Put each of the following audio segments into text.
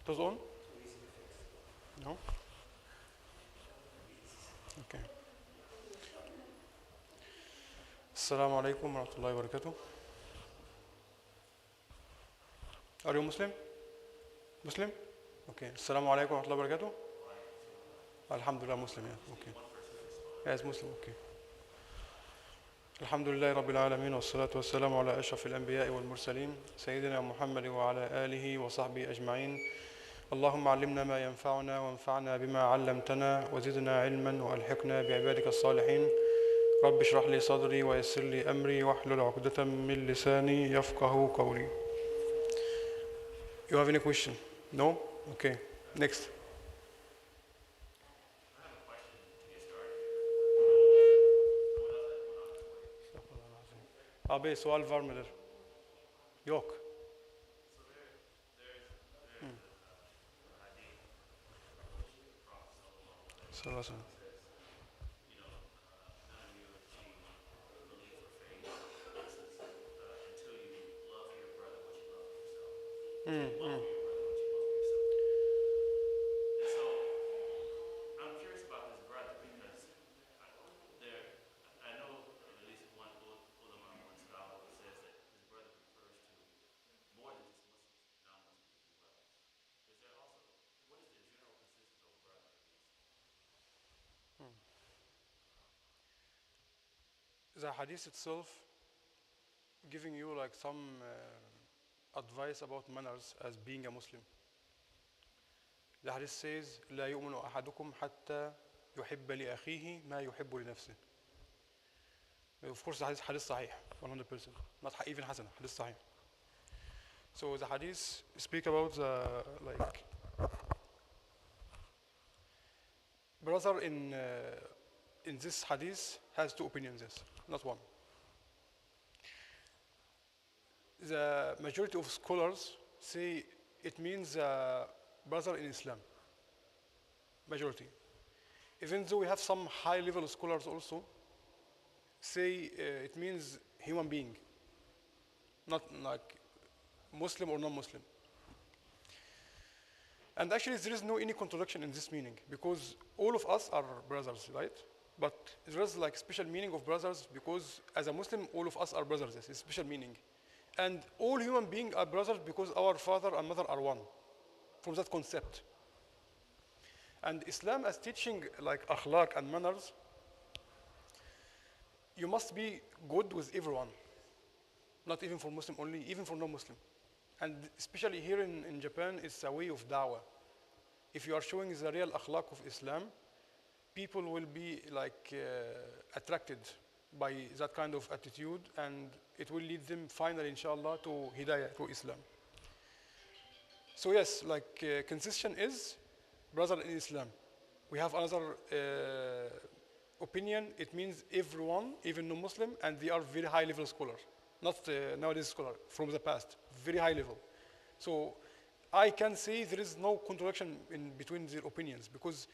It was on? No? Okay. Assalamu alaikum wa rahmatullahi wa barakatuh. Are you Muslim? Muslim? Okay. Assalamu alaikum wa rahmatullahi wa barakatuh. Alhamdulillah, Muslim, yeah. Okay. Yes, Muslim, okay. الحمد لله رب العالمين والصلاة والسلام على أشرف الأنبياء والمرسلين سيدنا محمد وعلى آله وصحبه أجمعين اللهم علمنا ما ينفعنا وانفعنا بما علمتنا وزدنا علما وألحقنا بعبادك الصالحين رب اشرح لي صدري ويسر لي أمري واحلل عقدة من لساني يفقه قولي. You have any question? No? Okay. Next. أبي سؤال فارملر. يوك. صلى الله عليه وسلم. The hadith itself giving you like some advice about manners as being a Muslim. The hadith says لا يؤمن أحدكم حتى يحب لأخيه ما يحب لنفسه. Of course the hadith صحيح 100%, not even حسن, hadith صحيح. So the hadith speak about the like brother in this hadith has two opinions, yes, not one. The majority of scholars say it means brother in Islam. Majority. Even though we have some high level scholars also say it means human being, not like Muslim or non-Muslim. And actually there is no any contradiction in this meaning because all of us are brothers, right? But there is like special meaning of brothers because as a Muslim all of us are brothers, yes, it's special meaning. And all human beings are brothers because our father and mother are one, from that concept. And Islam as teaching like akhlaq and manners, you must be good with everyone, not even for Muslim only, even for non-Muslim. And especially here in Japan, it's a way of da'wah. If you are showing the real akhlaq of Islam, people will be like attracted by that kind of attitude and it will lead them finally inshallah to hidayah, to Islam. So yes, like consistent is brother in Islam. We have another opinion, it means everyone, even non-Muslim, and they are very high level scholars, not nowadays scholar, from the past, very high level. So I can say there is no contradiction in between their opinions because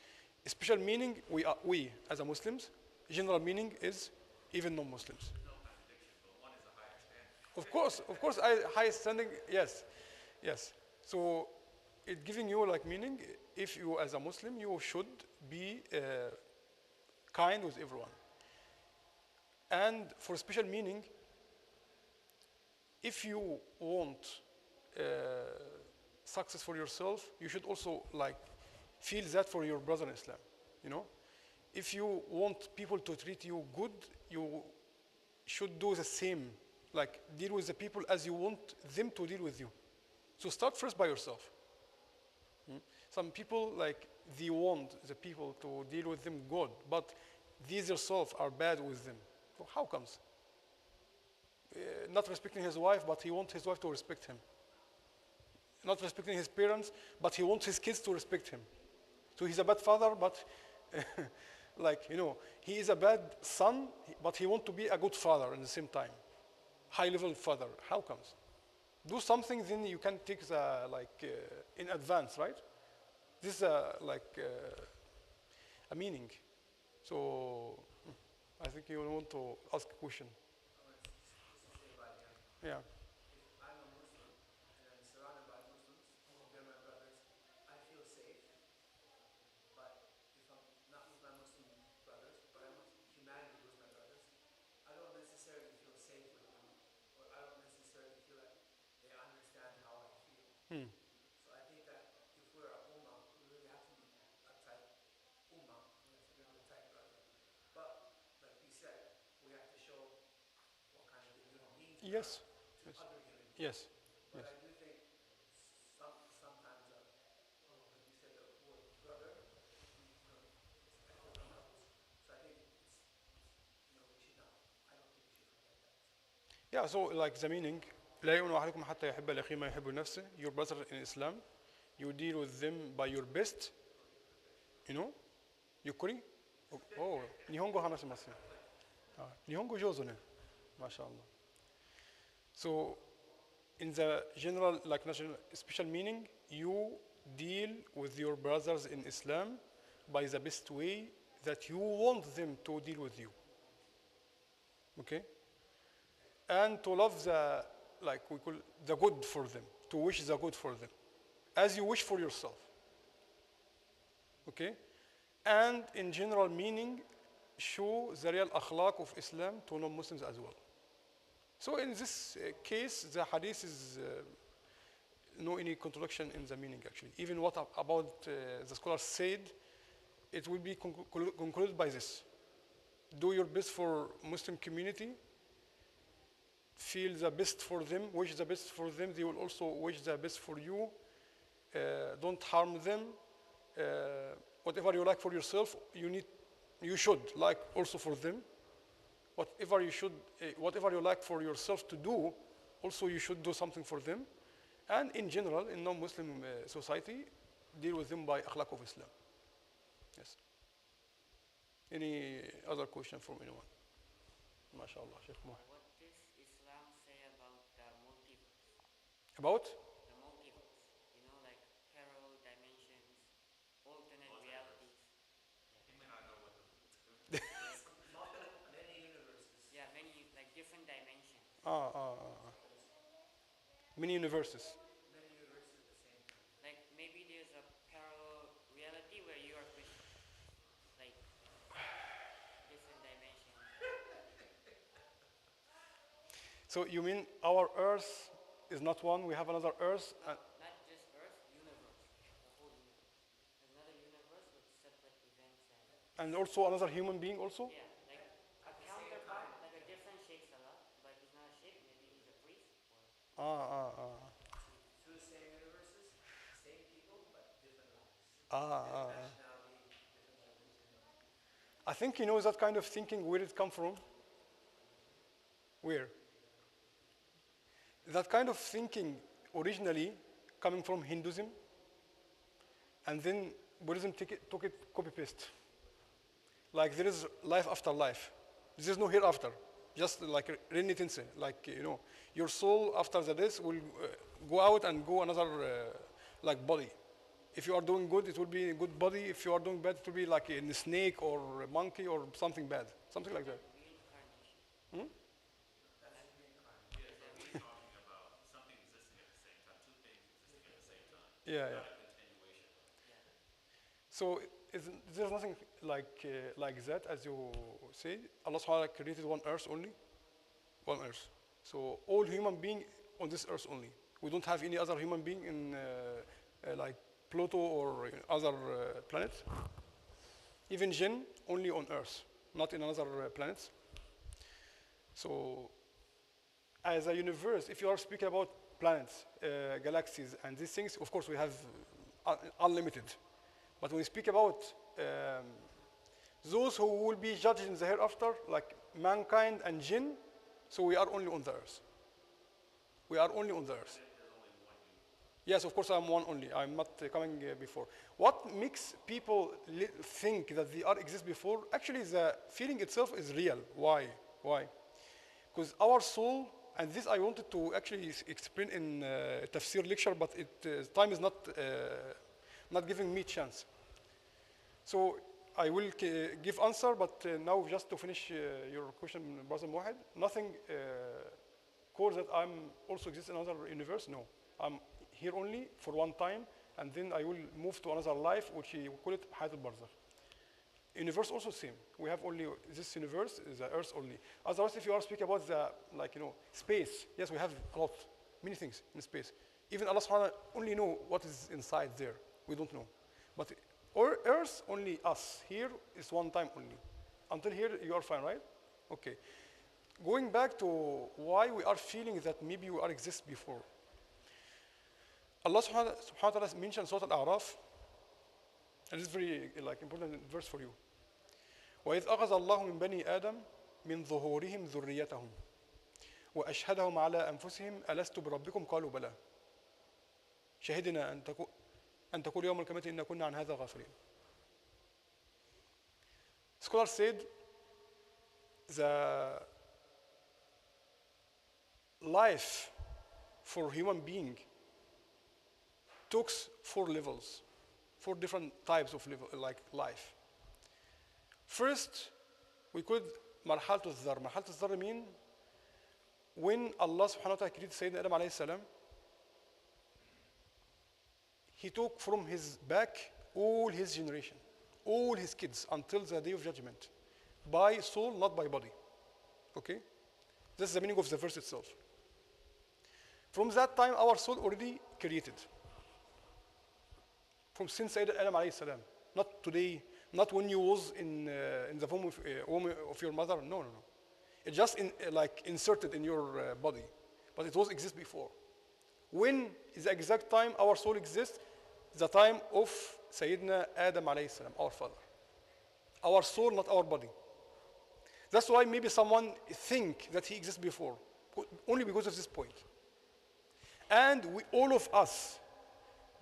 special meaning we as a Muslims, general meaning is even non-Muslims. No contradiction, but one is a higher standing. Of course, high standing, yes, yes. So it giving you like meaning, if you as a Muslim, you should be kind with everyone. And for special meaning, if you want success for yourself, you should also like feel that for your brother in Islam, you know? If you want people to treat you good, you should do the same, like deal with the people as you want them to deal with you. So start first by yourself. Some people like they want the people to deal with them good, but these themselves are bad with them. So how comes? Not respecting his wife, but he wants his wife to respect him. Not respecting his parents, but he wants his kids to respect him. So he's a bad father, but like, you know, he is a bad son, but he wants to be a good father at the same time. High level father. How comes? Do something, then you can take the, like, in advance, right? This is like a meaning. So I think you want to ask a question. Yeah. If I'm a Muslim and I'm surrounded by Muslims, they're my brothers, Yes. Yes. other religions. Yes. But Yes. I do think sometimes, when you said the word brother, it's at different levels. So I think we should not, I don't think we should forget that. Yeah, so like the meaning, لا يؤمن أحدكم حتى يحب لأخيه ما يحب لنفسه. Your brother in Islam, you deal with them by your best. You know, Yukuri. Oh, Nihongo hanashimasu. Nihongo jozu ne. MashaAllah. So, in the general, like national, special meaning, you deal with your brothers in Islam by the best way that you want them to deal with you. Okay? And to love the, like we call the good for them, to wish the good for them, as you wish for yourself. Okay? And in general meaning, show the real akhlaq of Islam to non-Muslims as well. So in this case, the hadith is no any contradiction in the meaning actually. Even what about the scholars said, it will be concluded by this. Do your best for Muslim community, feel the best for them, wish the best for them, they will also wish the best for you. Don't harm them. Whatever you like for yourself, you should like also for them. Whatever you like for yourself to do, also you should do something for them. And in general, in non-Muslim society, deal with them by akhlaq of Islam. Yes. Any other question from anyone? MashaAllah, Sheikh Mohammed. What does Islam say about the multiverse? About? The multiverse, like parallel dimensions, alternate realities. He may not know what the Many universes. Yeah, many like different dimensions. Many universes. Many universes at the same time. Like maybe there's a parallel reality where you are Christian. Like different dimensions. So you mean our Earth is not one? We have another Earth. Not just Earth, universe. The whole universe. There's another universe with separate events And also another human being also? yeah, like a counterpart, like a different shape Salah, but he's not a shape, maybe he's a priest or Two the same universes, same people, but different lives. Nationality, different religion. I think you know that kind of thinking, where it come from? Where? That kind of thinking originally coming from Hinduism, and then Buddhism took it copy-paste. Like there is life after life. There is no hereafter. Just like Rinni Tinse, like your soul after the death will go out and go another like body. If you are doing good, it will be a good body. If you are doing bad, it will be like a snake or a monkey or something bad, something like that. reincarnation. He's talking about something existing at the same time, two things existing at the same time. Yeah, Not yeah. a continuation. So there's nothing like that, as you say. Allah subhanahu wa ta'ala created one earth only, one earth. So all human beings on this earth only. We don't have any other human being in like Pluto or other planets. Even jinn only on earth, not in other planets. So as a universe, if you are speaking about planets, galaxies, and these things, of course we have unlimited. But when we speak about those who will be judged in the hereafter, like mankind and jinn, so we are only on the earth. We are only on the earth. Yes, of course I'm one only. I'm not coming before. What makes people think that they are exist before? Actually, the feeling itself is real. Why? Why? Because our soul, and this I wanted to actually explain in tafsir lecture, but time is not giving me chance. So I will give answer, but now just to finish your question, Brother Mohammed, nothing core that I'm also exist in another universe. No, I'm here only for one time, and then I will move to another life, which we call it Hayat al-Barzakh. Universe also same. We have only this universe, the Earth only. Otherwise, if you are speaking about the space, yes, we have a lot, many things in space. Even Allah subhanahu wa ta'ala only know what is inside there. We don't know. But Earth, only us. Here is one time only. Until here, you are fine, right? Okay. going back to why we are feeling that maybe we are exist before. Allah subhanahu wa ta'ala mentioned Surah Al-A'raf, and this is very like important verse for you. وَإِذْ أَخَذَ اللَّهُ مِنْ بَنِي آدَمَ مِنْ ظُهُورِهِمْ ذُرِّيَّتَهُمْ وأشهدهم على أنفسهم ألست بربكم قالوا بلى شهدنا أن تقول يوم القيامة إنا كنا عن هذا غافلين. Scholars said the life for human being took 4 levels, 4 different types of like life. First, we could مرحلة الذر. مرحلة الذر mean when Allah subhanahu wa ta'ala created Sayyidina Adam alayhi salam, He took from his back all his generation, all his kids until the day of judgment, by soul, not by body. Okay? This is the meaning of the verse itself. From that time, our soul already created. From since Adam alayhi salam. Not today, not when you was in the womb of your mother. No. It just like inserted in your body, but it was exist before. When is the exact time our soul exists? The time of Sayyidina Adam alayhi salam, our father. Our soul, not our body. That's why maybe someone think that he exists before, only because of this point. And all of us,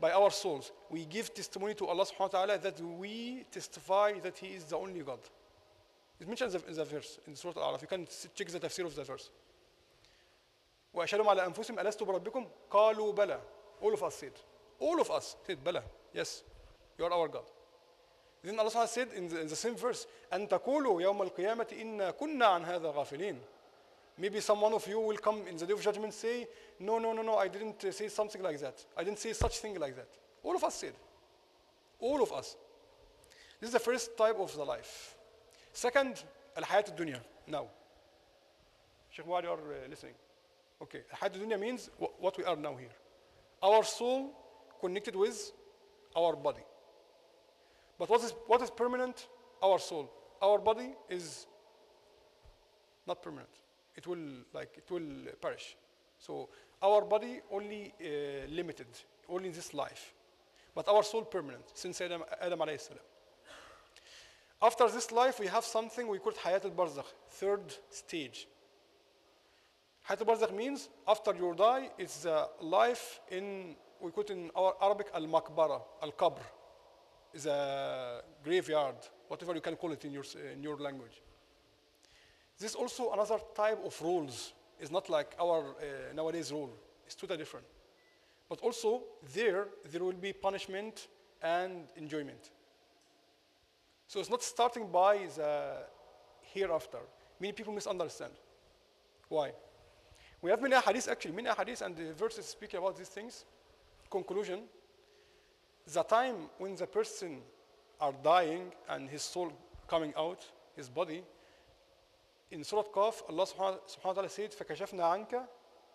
by our souls, we give testimony to Allah subhanahu wa ta'ala that we testify that He is the only God. It mentions in the verse, in Surah Al-A'raf. You can check the tafsir of the verse. وَأَشْهَدُهُمْ عَلَىٰ أَنفُسِهِمْ أَلَسْتُ بِرَبِّكُمْ قَالُوا بَلَى. All of us said. All of us said, Bala. Yes, you are our God. Then Allah said in the same verse, أَن تَقُولُوا يَوْمَ الْقِيَامَةِ إِنَّا كُنَّا عَنْ هَذَا غَافِلِينَ. Maybe someone of you will come in the day of judgment say, no, I didn't say something like that. I didn't say such thing like that. All of us said. All of us. This is the first type of the life. Second, al-hayat al-dunya. Now. Sheikh, while you are listening. Okay, al-hayat al-dunya means what we are now here. Our soul connected with our body. But what is permanent? Our soul. Our body is not permanent. It will perish. So our body only limited, only in this life. But our soul permanent, since Adam alayhi salam. After this life, we have something we call Hayat al-Barzakh, third stage. Hayat al-Barzakh means after you die, it's the life we call in our Arabic al-Maqbara, al-Qabr, is a graveyard, whatever you can call it in your language. This is also another type of rules. It's not like our nowadays rule. It's totally different. But also there will be punishment and enjoyment. So it's not starting by the hereafter. Many people misunderstand. Why? We have many hadiths and the verses speak about these things. Conclusion, the time when the person are dying and his soul coming out, his body, in Surah Qaf, Allah subhanahu wa ta'ala said, فَكَشَفْنَا عَنْكَ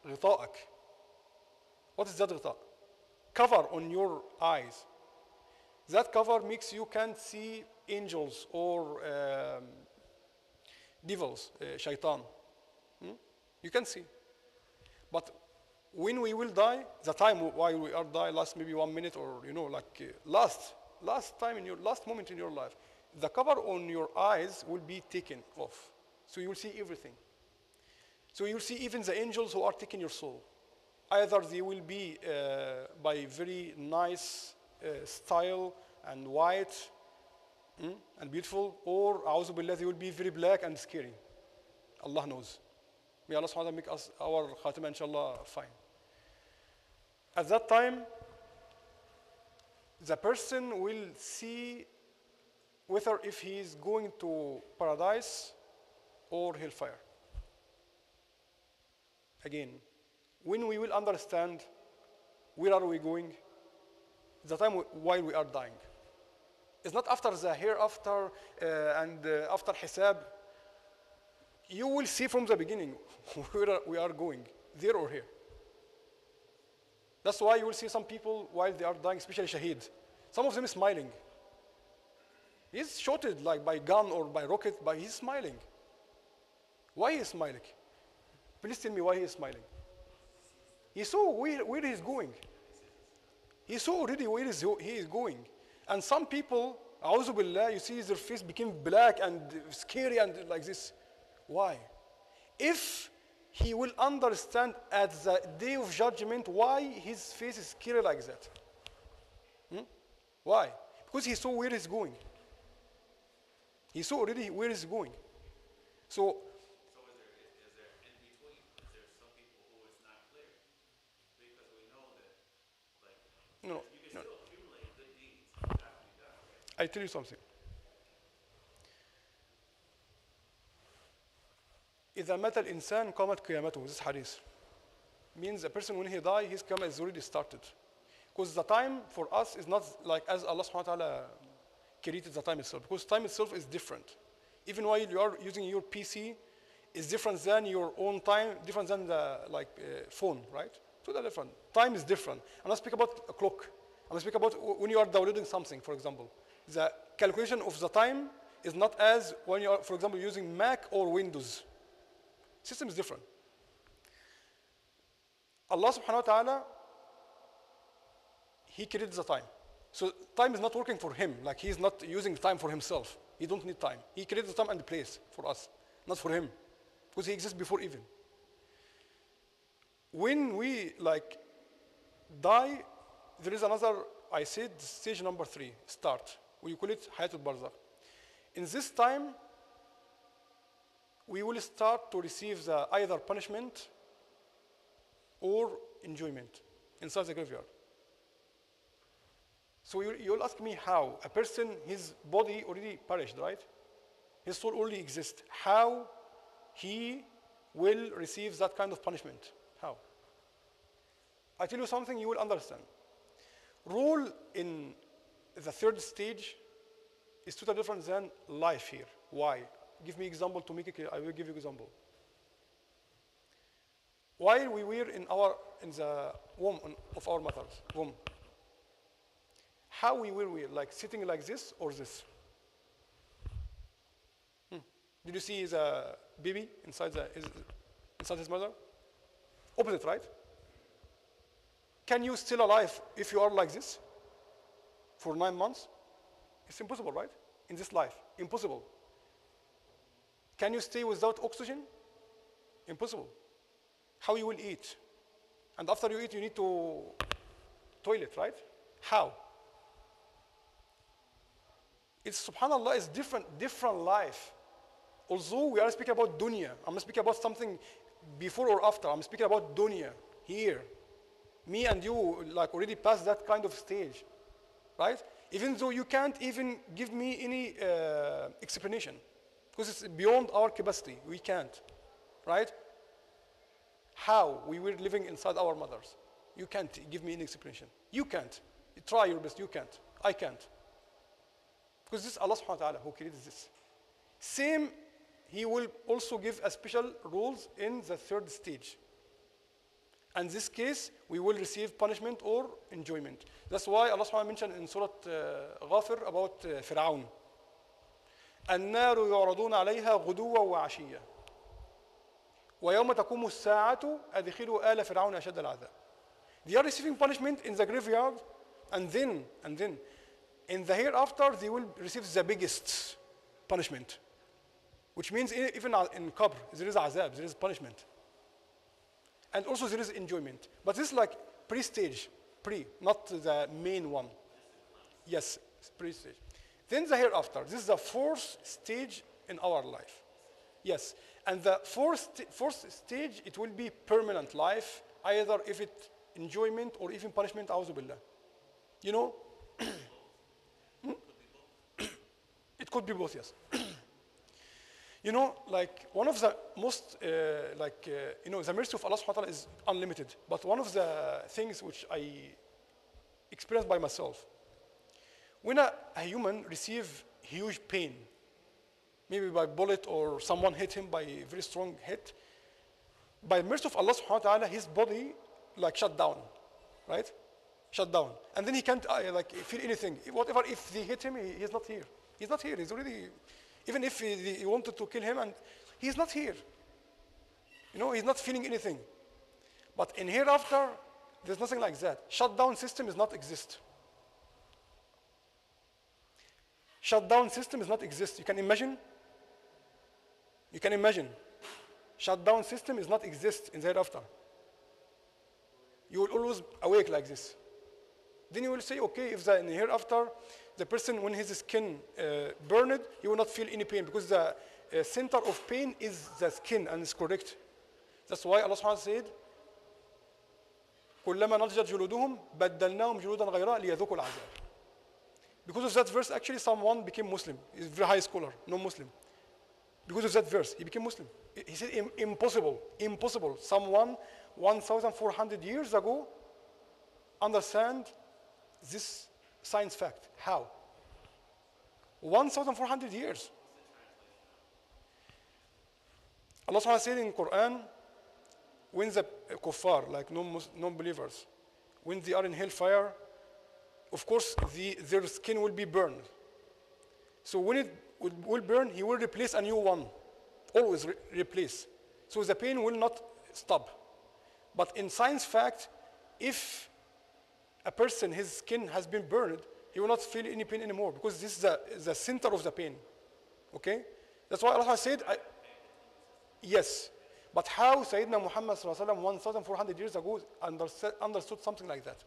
غِطَاءَكَ. What is that غطاء? Cover on your eyes. That cover makes you can't see angels or devils, shaitan. You can see. But when we will die, the time while we are die lasts maybe 1 minute or last moment in your life. The cover on your eyes will be taken off. So you will see everything. So you will see even the angels who are taking your soul. Either they will be by very nice style and white and beautiful, or a'udhu billah, they will be very black and scary. Allah knows. May Allah subhanahu wa ta'ala make us our khatima inshallah fine. At that time, the person will see whether if he is going to paradise or hellfire. Again, when we will understand where are we going, the time while we are dying. It's not after the hereafter and after hisab. You will see from the beginning where we are going, there or here. That's why you will see some people while they are dying, especially shaheed. Some of them is smiling. He's shot like by gun or by rocket, but he's smiling. Why is smiling? Please tell me why he is smiling. He saw where he is going. He saw already where he is going. And some people, a'udhu billah, you see their face became black and scary and like this. Why? If he will understand at the day of judgment why his face is scary like that. Why? Because he saw where he's going. He saw already where he's going. So So is there in between? Is there some people who it's not clear? Because we know that, like, no, you can no. still accumulate good deeds after you die, right? I tell you something. إذا مات الإنسان قامت قيامته. This hadith means a person when he dies, his qiyamah is already started. Because the time for us is not like as Allah subhanahu wa ta'ala created the time itself. Because time itself is different. Even while you are using your PC, is different than your own time, different than the phone, right? So they're different. Time is different. I'm not speaking about a clock. I'm speaking about when you are downloading something, for example. The calculation of the time is not as when you are, for example, using Mac or Windows. System is different. Allah subhanahu wa ta'ala, He created the time. So time is not working for him, like he is not using time for himself. He don't need time. He created the time and the place for us, not for him, because he exists before even. When we die, there is another, I said, stage number 3, start. We call it Hayatul Barzakh. In this time, we will start to receive the either punishment or enjoyment inside the graveyard. So you'll ask me how. A person, his body already perished, right? His soul only exists. How he will receive that kind of punishment? How? I tell you something you will understand. Rule in the third stage is totally different than life here. Why? Give me example to make it clear. I will give you example. While we were in the womb of our mother's womb, how we were like sitting like this or this? Did you see the baby inside his mother? Opposite, right? Can you still alive if you are like this for 9 months? It's impossible, right? In this life, impossible. Can you stay without oxygen? Impossible. How you will eat? And after you eat, you need to toilet, right? How? It's subhanallah, it's different life. Although we are speaking about dunya, I'm not speaking about something before or after. I'm speaking about dunya here. Me and you like already passed that kind of stage, right? Even though you can't even give me any explanation, because it's beyond our capacity. We can't, right? How we were living inside our mothers. You can't give me any explanation. You can't. You try your best. You can't. I can't. Because this is Allah subhanahu wa ta'ala who created this. Same, He will also give a special rules in the third stage. And in this case, we will receive punishment or enjoyment. That's why Allah subhanahu wa ta'ala mentioned in Surah Ghafir about Fir'aun. النار يعرضون عليها غدوا وعشيا ويوم تقوم الساعة أدخلوا آل فرعون أشد العذاب. They are receiving punishment in the graveyard, and then in the hereafter they will receive the biggest punishment, which means even in qabr there is azab, there is punishment, and also there is enjoyment. But this is like pre-stage, not the main one. Yes, pre-stage. Then the hereafter. This is the fourth stage in our life. Yes, and the fourth stage, it will be permanent life, either if it enjoyment or even punishment. A'udhu billah. You know, it could be both. Yes. You know, like one of the most, you know, the mercy of Allah subhanahu wa ta'ala is unlimited. But one of the things which I experienced by myself, when a human receives huge pain, maybe by bullet or someone hit him by a very strong hit, by the mercy of Allah subhanahu wa ta'ala, his body like shut down, right? Shut down. And then he can't feel anything. Whatever, if they hit him, he's not here. He's not here. He's already, even if he wanted to kill him, and he's not here. He's not feeling anything. But in hereafter, there's nothing like that. Shutdown system does not exist. Shutdown system does not exist. You can imagine? You can imagine. Shutdown system does not exist in the hereafter. You will always awake like this. Then you will say, okay, if in the hereafter, the person, when his skin burned, he will not feel any pain because the center of pain is the skin, and it's correct. That's why Allah subhanahu wa ta'ala said, كلما نضجت جلودهم بدلناهم جلودا غيرها ليذوقوا العذاب. Because of that verse, actually someone became Muslim. He's a very high scholar, no Muslim. Because of that verse, he became Muslim. He said, impossible. Someone 1,400 years ago understand this science fact. How? 1,400 years. Allah subhanahu wa ta'ala said in Quran, when the kuffar, like non-believers, when they are in hellfire, of course their skin will be burned. So when it will burn, he will replace a new one. Always replace. So the pain will not stop. But in science fact, if a person, his skin has been burned, he will not feel any pain anymore because this is the center of the pain. Okay? That's why Allah said, yes. But how Sayyidina Muhammad 1,400 years ago understood something like that?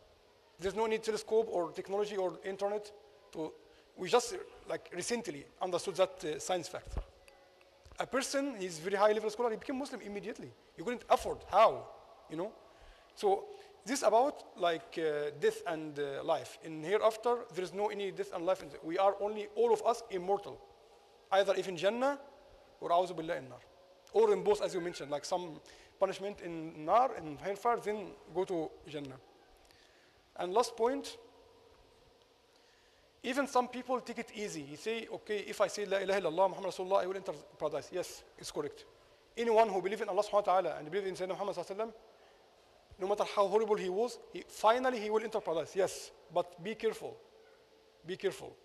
There's no need telescope or technology or internet. We just recently understood that science fact. A person, he's very high level scholar, he became Muslim immediately. You couldn't afford. How? So this about death and life. In hereafter, there is no any death and life. We are only, all of us, immortal. Either if in Jannah or A'udhu Billah in Nar. Or in both, as you mentioned, like some punishment in Nar, in hellfire, then go to Jannah. And last point, even some people take it easy. You say, okay, if I say La ilaha illallah, Muhammad Rasulullah, I will enter paradise. Yes, it's correct. Anyone who believes in Allah subhanahu wa ta'ala and believes in Sayyidina Muhammad sallallahu alayhi wa sallam, no matter how horrible he was, finally he will enter paradise. Yes, but be careful. Be careful.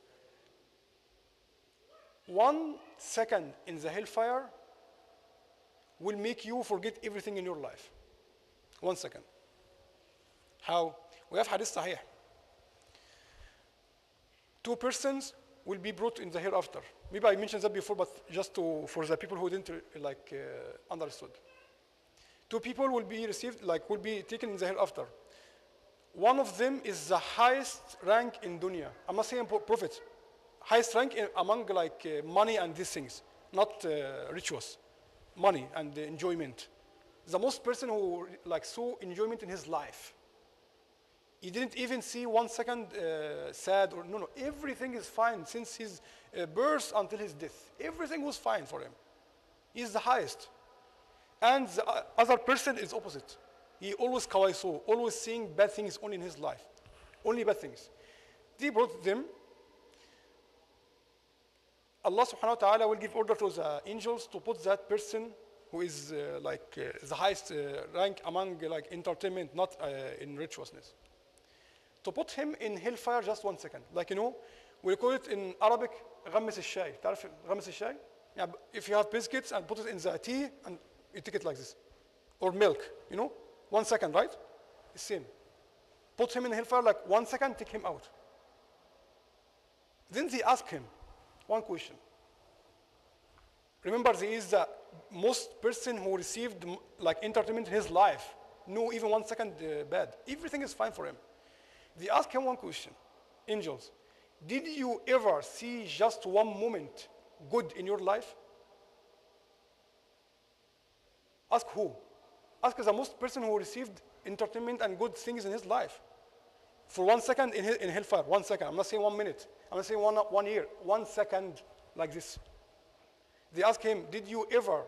1 second in the hellfire will make you forget everything in your life. 1 second. How? We have hadith sahih. 2 persons will be brought in the hereafter. Maybe I mentioned that before, but just for the people who didn't understood. 2 people will be received, will be taken in the hereafter. One of them is the highest rank in dunya. I'm not saying prophet. Highest rank among money and these things, not rituals. Money and enjoyment. The most person who saw enjoyment in his life. He didn't even see 1 second sad or no. Everything is fine since his birth until his death. Everything was fine for him. He is the highest. And the other person is opposite. He always kawaiso, always seeing bad things only in his life. Only bad things. They brought them. Allah subhanahu wa ta'ala will give order to the angels to put that person who is the highest rank among entertainment, not in ritualness. To put him in hellfire just 1 second. We call it in Arabic, غمس الشاي. تعرف غمس الشاي? If you have biscuits and put it in the tea and you take it like this. Or milk, 1 second, right? It's same. Put him in hellfire 1 second, take him out. Then they ask him one question. Remember, he is the most person who received entertainment in his life. No, even 1 second bad. Everything is fine for him. They ask him one question. Angels, did you ever see just one moment good in your life? Ask who? Ask the most person who received entertainment and good things in his life. For 1 second in hellfire, 1 second. I'm not saying 1 minute. I'm not saying 1 year. 1 second like this. They ask him, did you ever,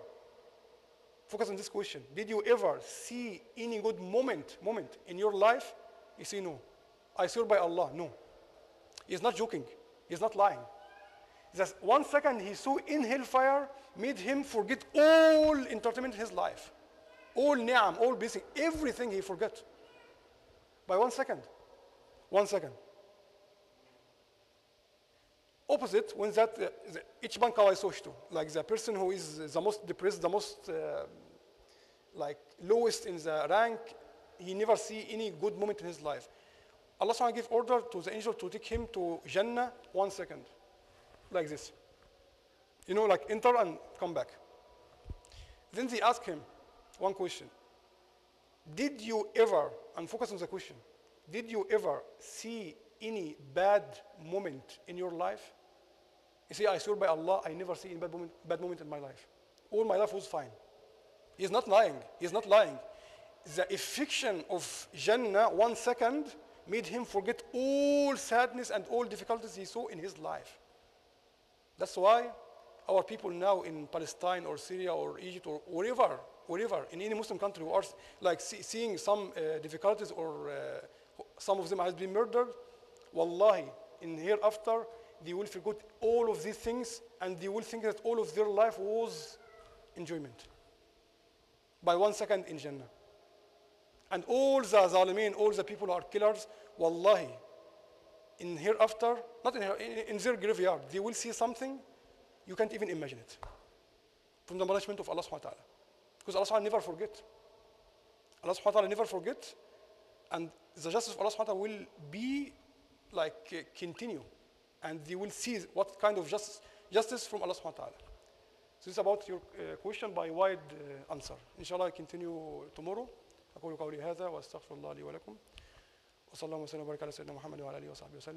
focus on this question, did you ever see any good moment in your life? He say no. I swear by Allah, no. He's not joking. He's not lying. Just 1 second he saw in hellfire made him forget all entertainment in his life. All ni'am, all blessing, everything he forgot. By 1 second. 1 second. Opposite, when that each bank kawaisoshtu, the person who is the most depressed, the most like lowest in the rank, he never see any good moment in his life. Allah subhanahu give order to the angel to take him to Jannah 1 second, like this. You know, like enter and come back. Then they ask him one question. Did you ever, and focus on the question, did you ever see any bad moment in your life? You see, I swear by Allah, I never see any bad moment in my life. All my life was fine. He's not lying. He's not lying. The affliction of Jannah 1 second made him forget all sadness and all difficulties he saw in his life. That's why our people now in Palestine or Syria or Egypt or wherever in any Muslim country who are like seeing some difficulties or some of them has been murdered, wallahi, in hereafter they will forget all of these things and they will think that all of their life was enjoyment. By 1 second in Jannah. And all the zalimeen, all the people who are killers, wallahi, in hereafter, not in their graveyard, they will see something you can't even imagine it. From the punishment of Allah subhanahu wa ta'ala. Because Allah subhanahu wa ta'ala never forget. Allah subhanahu wa ta'ala never forget. And the justice of Allah subhanahu wa ta'ala will be like continue. And they will see what kind of justice from Allah subhanahu wa ta'ala. So this is about your question by wide answer. Inshallah, I continue tomorrow. أقول قولي هذا وأستغفر الله لي ولكم وصلى الله وسلم وبارك على سيدنا محمد وعلى آله وصحبه وسلم